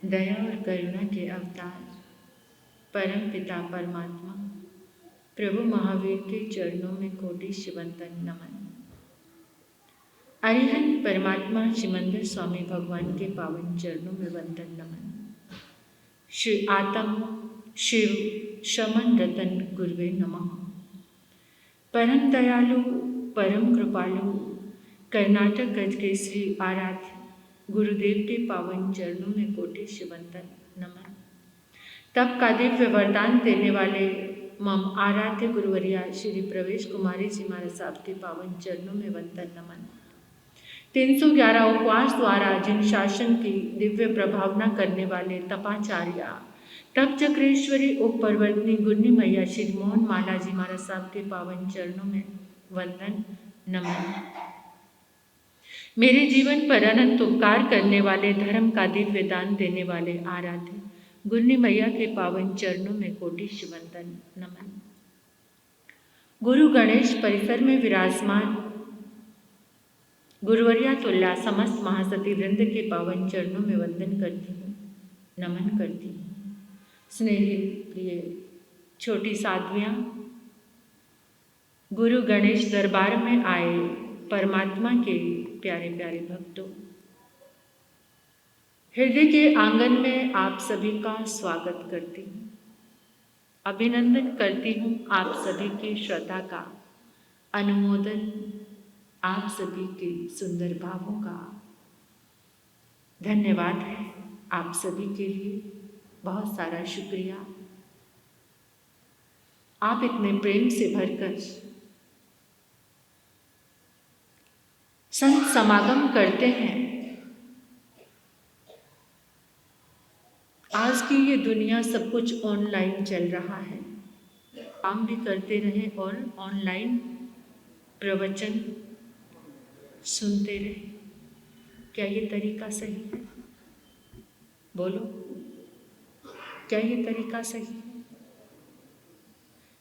दया और करुणा के अवतार परम पिता परमात्मा प्रभु महावीर के चरणों में कोटि शिवंतन नमन। अरिहंत परमात्मा शिमंदर स्वामी भगवान के पावन चरणों में वंदन नमन। श्री आत्म शिव शमन रतन गुरुवे नमः। परम दयालु परम कृपालु कर्नाटक गज के श्री आराध्य गुरुदेव के पावन चरणों में कोटि शिवंतन नमन। तब का दिव्य वरदान देने वाले मम आराध्य गुरुवरिया श्री प्रवेश कुमारी जी महाराज साहब के पावन चरणों में वंदन नमन। 311 उपवास द्वारा जिन शासन की दिव्य प्रभावना करने वाले तपाचार्या तप चक्रेश्वरी उप पर्वतनी गुरनी मैया श्री मोहन माला जी महाराज साहब के पावन चरणों में वंदन नमन। मेरे जीवन पर अनंत उपकार करने वाले धर्म का दिव्य दान देने वाले आराध्य गुरनी मैया के पावन चरणों में कोटि शिवंतन नमन। गुरु गणेश परिसर में विराजमान गुरुवरिया तुल्ला समस्त महासती वृंद के पावन चरणों में वंदन करती हूँ, नमन करती हूँ। स्नेही प्रिय छोटी साध्वियाँ, गुरु गणेश दरबार में आए परमात्मा के प्यारे प्यारे भक्तों, हृदय के आंगन में आप सभी का स्वागत करती हूँ, अभिनंदन करती हूँ आप सभी की श्रद्धा का, अनुमोदन आप सभी के सुंदर भावों का। धन्यवाद है आप सभी के लिए, बहुत सारा शुक्रिया। आप इतने प्रेम से भरकर संत समागम करते हैं। आज की ये दुनिया सब कुछ ऑनलाइन चल रहा है, काम भी करते रहें और ऑनलाइन प्रवचन सुनते रहें। क्या ये तरीका सही है? बोलो, क्या ये तरीका सही है?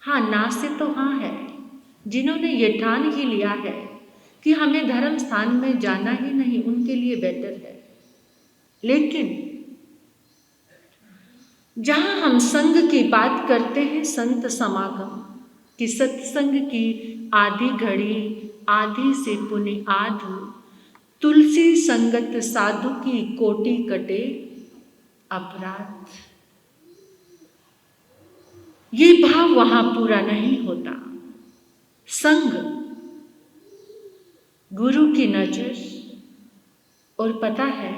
हाँ, ना से तो हाँ है। जिन्होंने ये ठान ही लिया है कि हमें धर्म स्थान में जाना ही नहीं, उनके लिए बेटर है। लेकिन जहां हम संग की बात करते हैं, संत समागम कि सत्संग की आधी घड़ी आधी से पुनि आध, तुलसी संगत साधु की कोटि कटे अपराध, ये भाव वहां पूरा नहीं होता। संग, गुरु की नजर, और पता है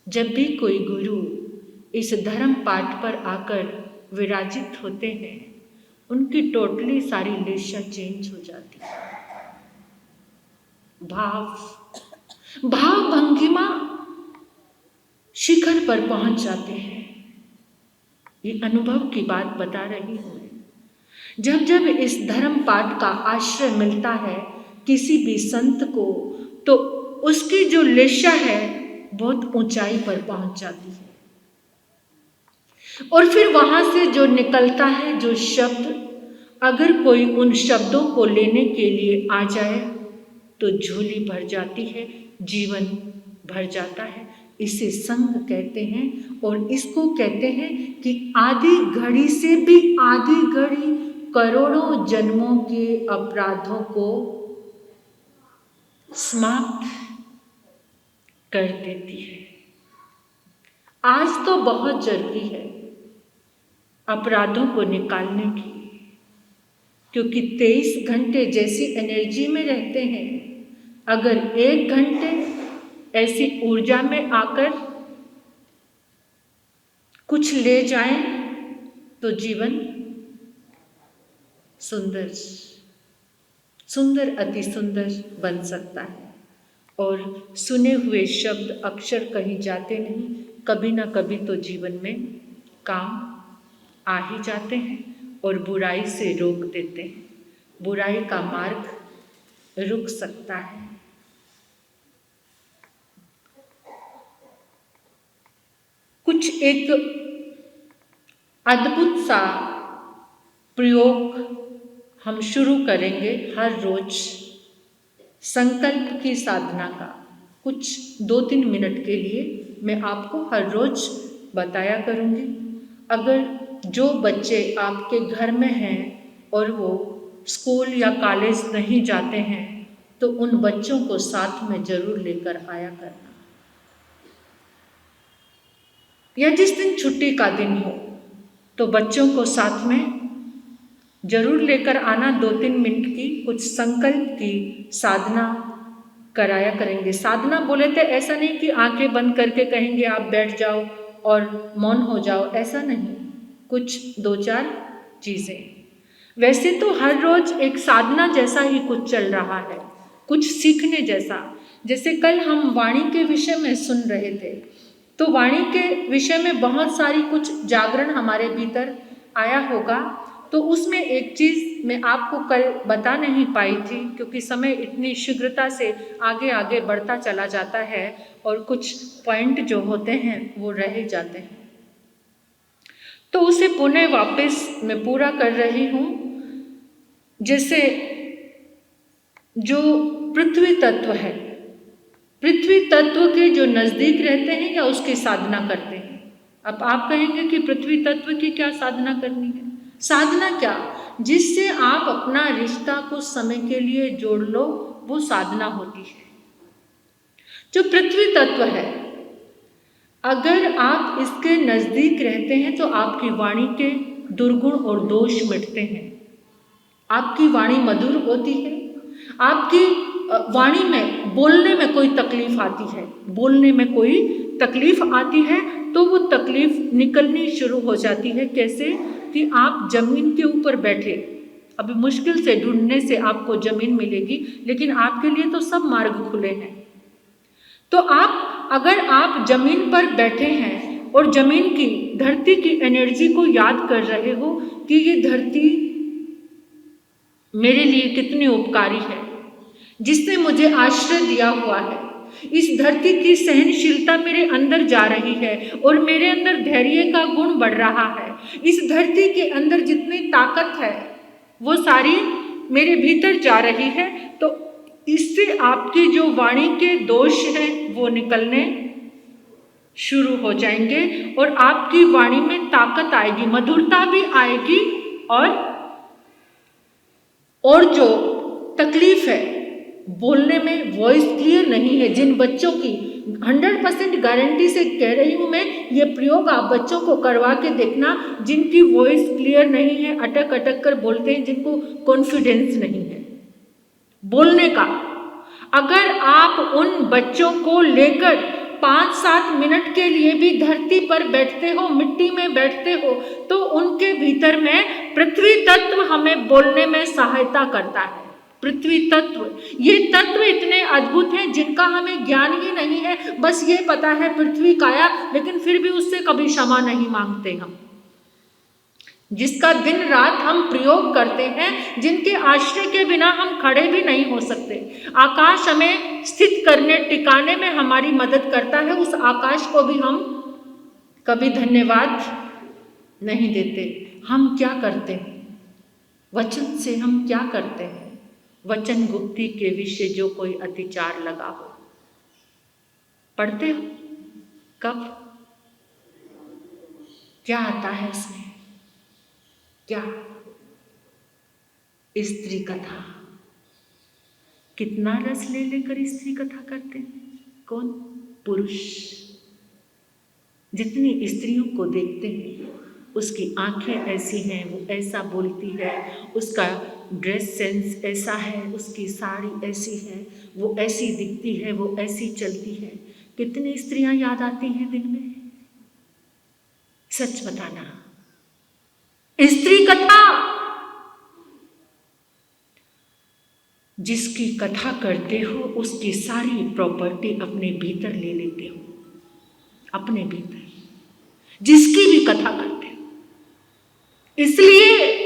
जब भी कोई गुरु इस धर्म पाठ पर आकर विराजित होते हैं, उनकी टोटली सारी दिशा चेंज हो जाती है। भाव भंगिमा शिखर पर पहुंच जाते हैं। ये अनुभव की बात बता रही हूं। जब जब इस धर्म पाठ का आश्रय मिलता है किसी भी संत को, तो उसकी जो लिशा है बहुत ऊंचाई पर पहुंच जाती है। और फिर वहां से जो निकलता है जो शब्द, अगर कोई उन शब्दों को लेने के लिए आ जाए तो झोली भर जाती है, जीवन भर जाता है। इसे संग कहते हैं और इसको कहते हैं कि आधी घड़ी से भी आधी घड़ी करोड़ों जन्मों के अपराधों को समाप्त कर देती है। आज तो बहुत जरूरी है अपराधों को निकालने की, क्योंकि 23 घंटे जैसी एनर्जी में रहते हैं, अगर 1 घंटे ऐसी ऊर्जा में आकर कुछ ले जाएं तो जीवन सुंदर सुंदर अति सुंदर बन सकता है। और सुने हुए शब्द अक्षर कहीं जाते नहीं, कभी ना कभी तो जीवन में काम आ ही जाते हैं और बुराई से रोक देते हैं। बुराई का मार्ग रुक सकता है। कुछ एक अद्भुत सा प्रयोग हम शुरू करेंगे हर रोज संकल्प की साधना का, कुछ 2-3 मिनट के लिए मैं आपको हर रोज बताया करूँगी। अगर जो बच्चे आपके घर में हैं और वो स्कूल या कॉलेज नहीं जाते हैं तो उन बच्चों को साथ में जरूर लेकर आया करना। या जिस दिन छुट्टी का दिन हो तो बच्चों को साथ में जरूर लेकर आना। 2-3 मिनट की कुछ संकल्प की साधना कराया करेंगे। साधना बोले थे ऐसा नहीं कि आंखें बंद करके कहेंगे आप बैठ जाओ और मौन हो जाओ, ऐसा नहीं, कुछ 2-4 चीज़ें। वैसे तो हर रोज एक साधना जैसा ही कुछ चल रहा है, कुछ सीखने जैसा। जैसे कल हम वाणी के विषय में सुन रहे थे, तो वाणी के विषय में बहुत सारी कुछ जागरण हमारे भीतर आया होगा। तो उसमें एक चीज़ मैं आपको कल बता नहीं पाई थी क्योंकि समय इतनी शीघ्रता से आगे आगे बढ़ता चला जाता है और कुछ पॉइंट जो होते हैं वो रह जाते हैं, तो उसे पुनः वापस मैं पूरा कर रही हूँ। जैसे जो पृथ्वी तत्व है, पृथ्वी तत्व के जो नज़दीक रहते हैं या उसकी साधना करते हैं। अब आप कहेंगे कि पृथ्वी तत्व की क्या साधना करनी है? साधना क्या? जिससे आप अपना रिश्ता कुछ समय के लिए जोड़ लो, वो साधना होती है। जो पृथ्वी तत्व है, अगर आप इसके नज़दीक रहते हैं तो आपकी वाणी के दुर्गुण और दोष मिटते हैं। आपकी वाणी मधुर होती है। आपकी वाणी में बोलने में कोई तकलीफ आती है, बोलने में कोई तकलीफ आती है तो वो तकलीफ निकलनी शुरू हो जाती है। कैसे कि आप जमीन के ऊपर बैठे, अभी मुश्किल से ढूंढने से आपको जमीन मिलेगी, लेकिन आपके लिए तो सब मार्ग खुले हैं। तो अगर आप जमीन पर बैठे हैं और जमीन की, धरती की एनर्जी को याद कर रहे हो कि ये धरती मेरे लिए कितनी उपकारी है, जिसने मुझे आश्रय दिया हुआ है, इस धरती की सहनशीलता मेरे अंदर जा रही है और मेरे अंदर धैर्य का गुण बढ़ रहा है। इस धरती के अंदर जितनी ताकत है वो सारी मेरे भीतर जा रही है। तो इससे आपकी जो वाणी के दोष हैं वो निकलने शुरू हो जाएंगे और आपकी वाणी में ताकत आएगी, मधुरता भी आएगी। और जो तकलीफ है बोलने में, वॉइस क्लियर नहीं है, जिन बच्चों की 100% गारंटी से कह रही हूँ मैं, ये प्रयोग आप बच्चों को करवा के देखना, जिनकी वॉइस क्लियर नहीं है, अटक अटक कर बोलते हैं, जिनको कॉन्फिडेंस नहीं है बोलने का, अगर आप उन बच्चों को लेकर 5-7 मिनट के लिए भी धरती पर बैठते हो, मिट्टी में बैठते हो, तो उनके भीतर में पृथ्वी तत्व हमें बोलने में सहायता करता है। पृथ्वी तत्व, ये तत्व इतने अद्भुत हैं जिनका हमें ज्ञान ही नहीं है। बस ये पता है पृथ्वी काया, लेकिन फिर भी उससे कभी क्षमा नहीं मांगते हम, जिसका दिन रात हम प्रयोग करते हैं, जिनके आश्रय के बिना हम खड़े भी नहीं हो सकते। आकाश हमें स्थित करने टिकाने में हमारी मदद करता है, उस आकाश को भी हम कभी धन्यवाद नहीं देते। हम क्या करते हैं? वचन से हम क्या करते हैं? वचन गुप्ती के विषय जो कोई अतिचार लगा हो, पढ़ते हो? कब? क्या आता है इसमें? क्या? स्त्री कथा। कितना रस ले लेकर स्त्री कथा करते हैं? कौन? पुरुष। जितनी स्त्रियों को देखते हैं, उसकी आंखें ऐसी हैं, वो ऐसा बोलती है, उसका ड्रेस सेंस ऐसा है, उसकी साड़ी ऐसी है, वो ऐसी दिखती है, वो ऐसी चलती है। कितनी स्त्रियां याद आती हैं दिन में? सच बताना। स्त्री कथा, जिसकी कथा करते हो उसकी सारी प्रॉपर्टी अपने भीतर ले लेते हो, अपने भीतर, जिसकी भी कथा करते हो। इसलिए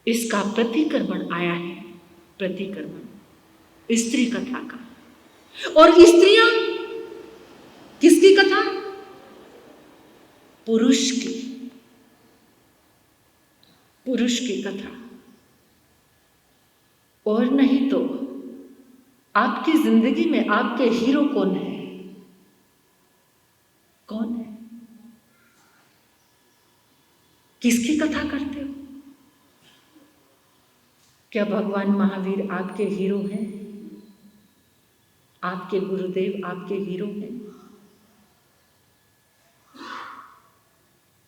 इसका प्रतिक्रमण आया है, प्रतिक्रमण स्त्री कथा का। और स्त्रियां किसकी कथा? पुरुष की, पुरुष की कथा। और नहीं तो आपकी जिंदगी में आपके हीरो कौन है? कौन है? किसकी कथा करते हो? क्या भगवान महावीर आपके हीरो हैं? आपके गुरुदेव आपके हीरो हैं?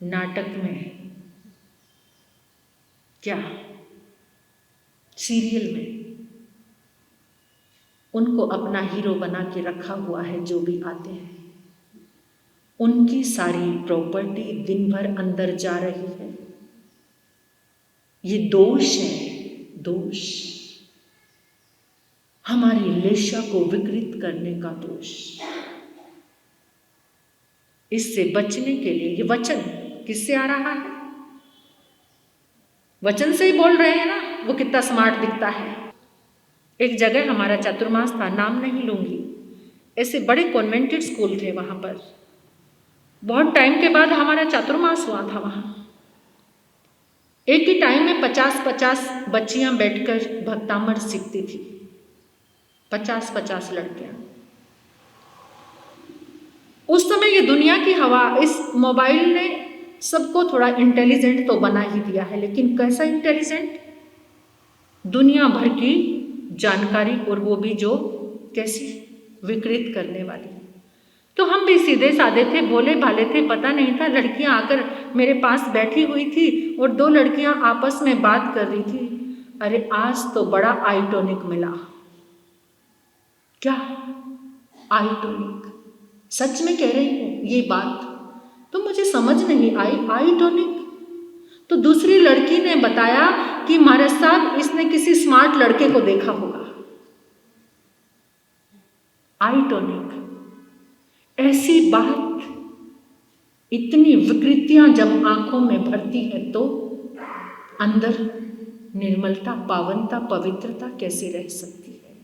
नाटक में क्या, सीरियल में उनको अपना हीरो बना के रखा हुआ है। जो भी आते हैं उनकी सारी प्रॉपर्टी दिन भर अंदर जा रही है। ये दोष है, दोष, हमारी लेशा को विकृत करने का दोष। इससे बचने के लिए ये वचन किससे आ रहा है? वचन से ही बोल रहे हैं ना, वो कितना स्मार्ट दिखता है। एक जगह हमारा चातुर्मास था, नाम नहीं लूंगी, ऐसे बड़े कॉन्वेंटेड स्कूल थे वहां पर। बहुत टाइम के बाद हमारा चातुर्मास हुआ था वहां। एक ही टाइम में 50-50 बच्चियां बैठकर भक्तामृत सीखती थी, 50-50 लड़कियां। उस समय ये दुनिया की हवा, इस मोबाइल ने सबको थोड़ा इंटेलिजेंट तो बना ही दिया है, लेकिन कैसा इंटेलिजेंट? दुनिया भर की जानकारी, और वो भी जो कैसी विकृत करने वाली। तो हम भी सीधे साधे थे, भोले भाले थे, पता नहीं था। लड़कियां आकर मेरे पास बैठी हुई थी और 2 लड़कियां आपस में बात कर रही थी। अरे आज तो बड़ा आई टॉनिक मिला। क्या आई टॉनिक? सच में कह रही हूँ ये बात, तो मुझे समझ नहीं आई। आई टॉनिक? तो दूसरी लड़की ने बताया कि महाराज साहब इसने किसी स्मार्ट लड़के को देखा होगा। आई टॉनिक, ऐसी बात, इतनी विकृतियां जब आंखों में भरती है तो अंदर निर्मलता, पावनता, पवित्रता कैसे रह सकती है?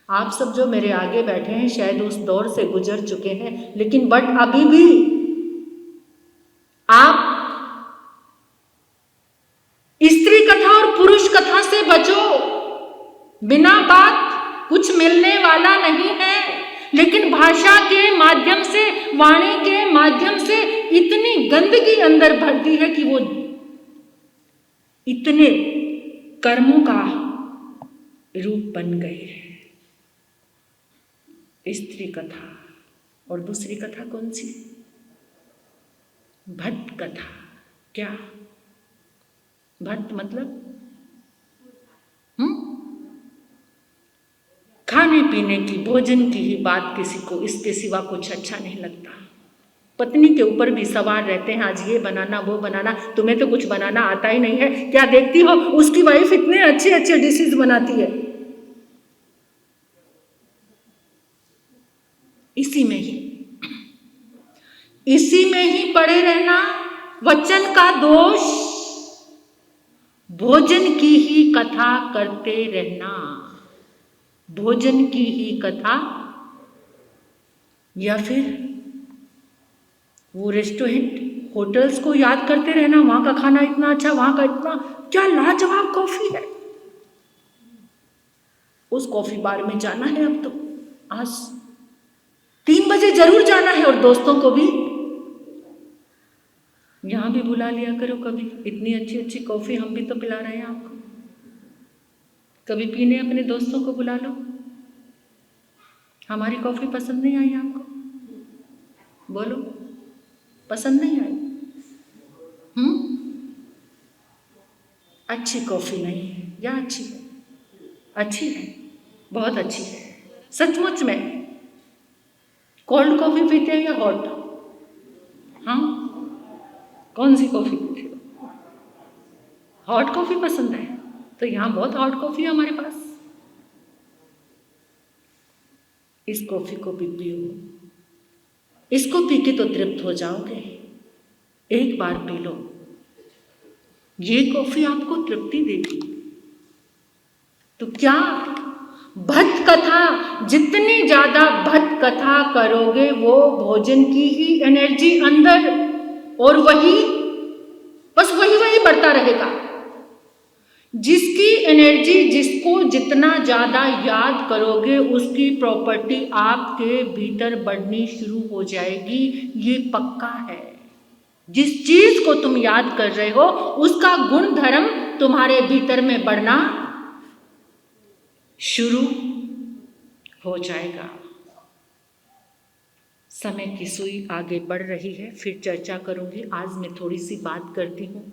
आप सब जो मेरे आगे बैठे हैं शायद उस दौर से गुजर चुके हैं, लेकिन बट अभी भी आप स्त्री कथा और पुरुष कथा से बचो। बिना बात कुछ मिलने वाला नहीं है, लेकिन भाषा के माध्यम से, वाणी के माध्यम से इतनी गंदगी अंदर भर दी है कि वो इतने कर्मों का रूप बन गए हैं। स्त्री कथा और दूसरी कथा कौन सी? भट्ट कथा। क्या भट्ट मतलब? खाने पीने की, भोजन की ही बात किसी को इसके सिवा कुछ अच्छा नहीं लगता। पत्नी के ऊपर भी सवार रहते हैं, आज ये बनाना वो बनाना, तुम्हें तो कुछ बनाना आता ही नहीं है। क्या देखती हो उसकी वाइफ इतने अच्छे अच्छे डिशेज बनाती है। इसी में ही पड़े रहना। वचन का दोष, भोजन की ही कथा करते रहना, भोजन की ही कथा, या फिर वो रेस्टोरेंट, होटल्स को याद करते रहना, वहां का खाना इतना अच्छा, वहां का इतना, क्या लाजवाब कॉफी है। उस कॉफी बार में जाना है, अब तो आज 3 बजे जरूर जाना है, और दोस्तों को भी यहां भी बुला लिया करो कभी। इतनी अच्छी अच्छी कॉफी हम भी तो पिला रहे हैं आपको, कभी पीने अपने दोस्तों को बुला लो। हमारी कॉफी पसंद नहीं आई आपको? बोलो, पसंद नहीं आई? अच्छी कॉफी नहीं है या अच्छी है? अच्छी है, बहुत अच्छी है सचमुच में। कोल्ड कॉफी पीते हैं या हॉट? हाँ, कौन सी कॉफी पीते हो? हॉट कॉफी पसंद है? तो यहाँ बहुत हॉट कॉफी है हमारे पास। इस कॉफी को भी पियो, इसको पी के तो तृप्त हो जाओगे। एक बार पी लो, ये कॉफी आपको तृप्ति देगी। तो क्या भट्ट कथा, जितनी ज्यादा भट्ट कथा करोगे वो भोजन की ही एनर्जी अंदर, और वही बस वही बढ़ता रहेगा। जिसकी एनर्जी, जिसको जितना ज़्यादा याद करोगे उसकी प्रॉपर्टी आपके भीतर बढ़नी शुरू हो जाएगी, ये पक्का है। जिस चीज़ को तुम याद कर रहे हो उसका गुण धर्म तुम्हारे भीतर में बढ़ना शुरू हो जाएगा। समय की सुई आगे बढ़ रही है, फिर चर्चा करूंगी। आज मैं थोड़ी सी बात करती हूँ।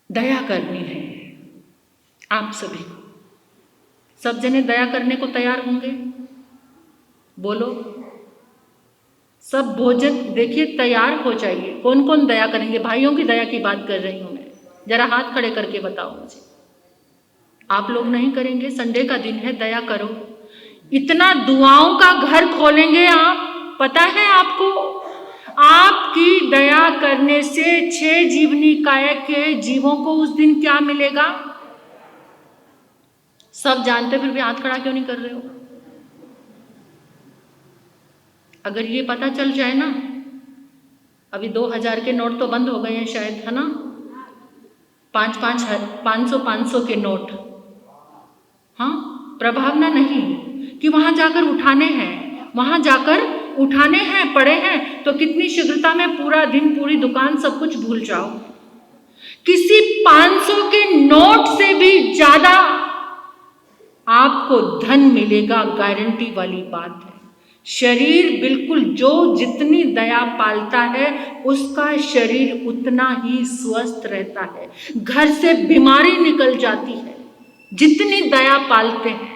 दया करनी है आप सभी को। सब जने दया करने को तैयार होंगे? बोलो। सब भोजन देखिए तैयार हो जाइए। कौन कौन दया करेंगे? भाइयों की दया की बात कर रही हूँ मैं, जरा हाथ खड़े करके बताओ मुझे। आप लोग नहीं करेंगे? संडे का दिन है, दया करो। इतना दुआओं का घर खोलेंगे आप, पता है आपको? आपकी दया करने से 6 जीवनी काया के जीवों को उस दिन क्या मिलेगा? सब जानते फिर भी हाथ खड़ा क्यों नहीं कर रहे हो? अगर ये पता चल जाए ना, अभी 2000 के नोट तो बंद हो गए हैं शायद, है ना? 500 के नोट, हाँ, प्रभावना नहीं कि वहां जाकर उठाने हैं, वहां जाकर उठाने हैं, पड़े हैं तो कितनी शीघ्रता में पूरा दिन, पूरी दुकान, सब कुछ भूल जाओ। किसी 500 के नोट से भी ज्यादा आपको धन मिलेगा, गारंटी वाली बात है। शरीर बिल्कुल जो जितनी दया पालता है उसका शरीर उतना ही स्वस्थ रहता है, घर से बीमारी निकल जाती है जितनी दया पालते हैं।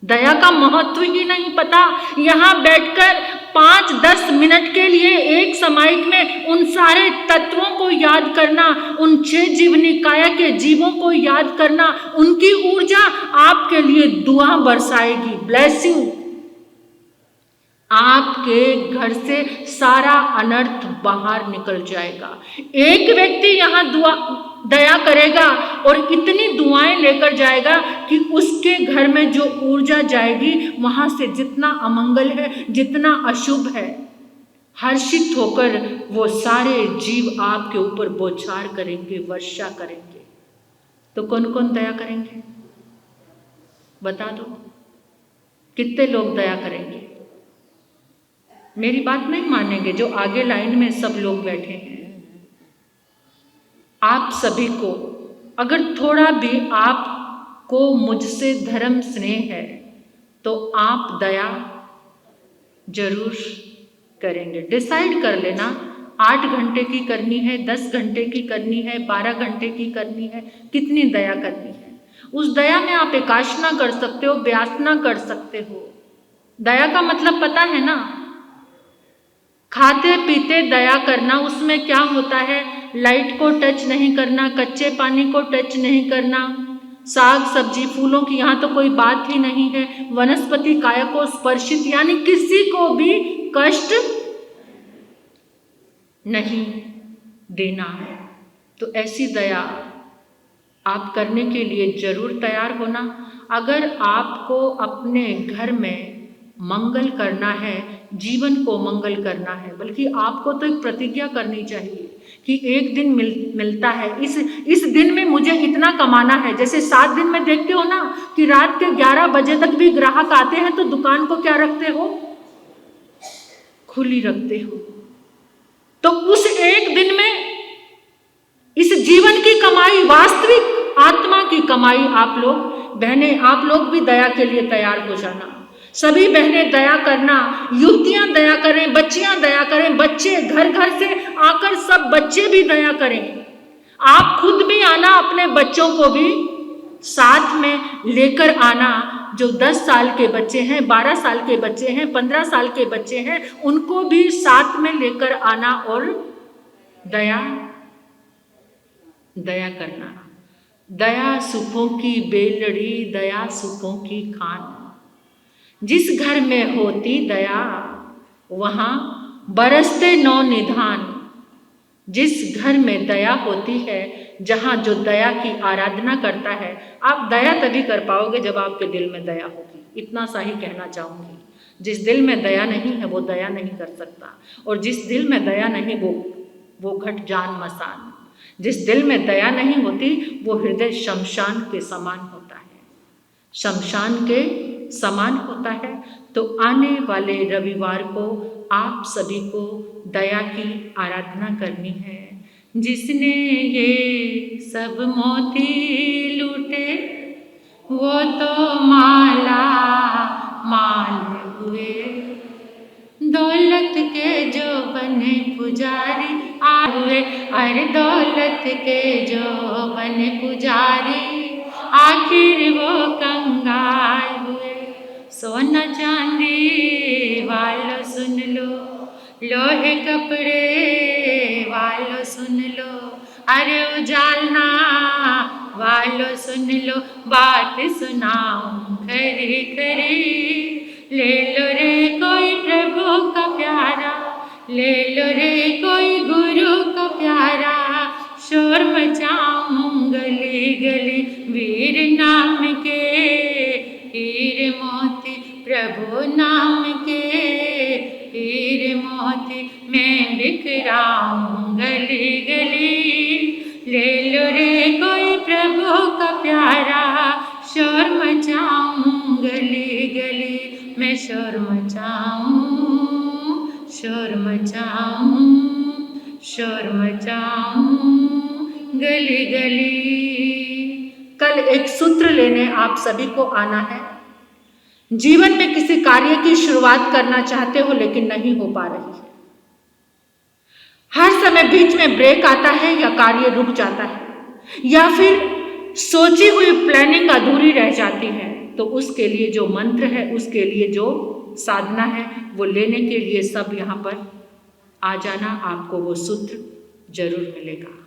दया का महत्व ही नहीं पता। यहाँ बैठकर 5-10 मिनट के लिए एक समाहिक में उन सारे तत्वों को याद करना, उन 6 जीवनी काया के जीवों को याद करना, उनकी ऊर्जा आपके लिए दुआ बरसाएगी। Bless you. आपके घर से सारा अनर्थ बाहर निकल जाएगा। एक व्यक्ति यहाँ दया करेगा और इतनी दुआएं लेकर जाएगा कि उसके घर में जो ऊर्जा जाएगी वहां से जितना अमंगल है, जितना अशुभ है, हर्षित होकर वो सारे जीव आपके ऊपर बौछार करेंगे, वर्षा करेंगे। तो कौन कौन दया करेंगे? बता दो, कितने लोग दया करेंगे? मेरी बात नहीं मानेंगे जो आगे लाइन में सब लोग बैठे हैं। आप सभी को अगर थोड़ा भी आपको मुझसे धर्म स्नेह है तो आप दया जरूर करेंगे। डिसाइड कर लेना, 8 घंटे की करनी है, 10 घंटे की करनी है, 12 घंटे की करनी है, कितनी दया करनी है। उस दया में आप एकाशना कर सकते हो, व्यासना कर सकते हो। दया का मतलब पता है ना? खाते पीते दया करना। उसमें क्या होता है? लाइट को टच नहीं करना, कच्चे पानी को टच नहीं करना, साग सब्जी फूलों की यहाँ तो कोई बात ही नहीं है, वनस्पति काया को स्पर्शित, यानी किसी को भी कष्ट नहीं देना। तो ऐसी दया आप करने के लिए जरूर तैयार होना। अगर आपको अपने घर में मंगल करना है, जीवन को मंगल करना है, बल्कि आपको तो एक प्रतिज्ञा करनी चाहिए कि एक दिन मिलता है, इस दिन में मुझे इतना कमाना है। जैसे 7 दिन में देखते हो ना कि रात के 11 बजे तक भी ग्राहक आते हैं तो दुकान को क्या रखते हो? खुली रखते हो। तो उस एक दिन में इस जीवन की कमाई, वास्तविक आत्मा की कमाई, आप लोग बहनें, आप लोग भी दया के लिए तैयार हो जाना। सभी बहनें दया करना, युवतियां दया करें, बच्चियां दया करें, बच्चे घर घर से आकर सब बच्चे भी दया करें। आप खुद भी आना, अपने बच्चों को भी साथ में लेकर आना। जो 10 साल के बच्चे हैं, 12 साल के बच्चे हैं, 15 साल के बच्चे हैं, उनको भी साथ में लेकर आना और दया करना। दया सुखों की बेलड़ी, दया सुखों की खान। जिस घर में होती दया वहाँ बरसते नौ निधान। जिस घर में दया होती है, जहाँ जो दया की आराधना करता है, आप दया तभी कर पाओगे जब आपके दिल में दया होगी। इतना सा ही कहना चाहूँगी। जिस दिल में दया नहीं है वो दया नहीं कर सकता, और जिस दिल में दया नहीं वो घट जान मसान। जिस दिल में दया नहीं होती वो हृदय शमशान के समान होता है, शमशान के समान होता है। तो आने वाले रविवार को आप सभी को दया की आराधना करनी है। जिसने ये सब मोती लूटे वो तो माला माल हुए, दौलत के जो बने पुजारी आ हुए, अरे दौलत के जो बने पुजारी आखिर वो कंगाल हुए। सोना चांदी वालों सुन लो, लोहे कपड़े वालों सुन लो, अरे उजालना वालों सुन लो, बात सुनाऊं खरी खरी। ले लो रे कोई प्रभु का प्यारा, ले लो रे कोई गुरु का प्यारा, शोर मचाऊं गली गली वीर नाम के, हीरे मोती प्रभु नाम के, हीरे मोती मैं बिखराऊं गली गली। ले लो रे कोई प्रभु का प्यारा, शोर मचाऊं गली गली, मैं शोर मचाऊं, शोर मचाऊं, शोर मचाऊं गली गली। कल एक सूत्र लेने आप सभी को आना है। जीवन में किसी कार्य की शुरुआत करना चाहते हो लेकिन नहीं हो पा रही है, हर समय बीच में ब्रेक आता है या कार्य रुक जाता है या फिर सोची हुई प्लानिंग अधूरी रह जाती है, तो उसके लिए जो मंत्र है, उसके लिए जो साधना है, वो लेने के लिए सब यहाँ पर आ जाना, आपको वो सूत्र जरूर मिलेगा।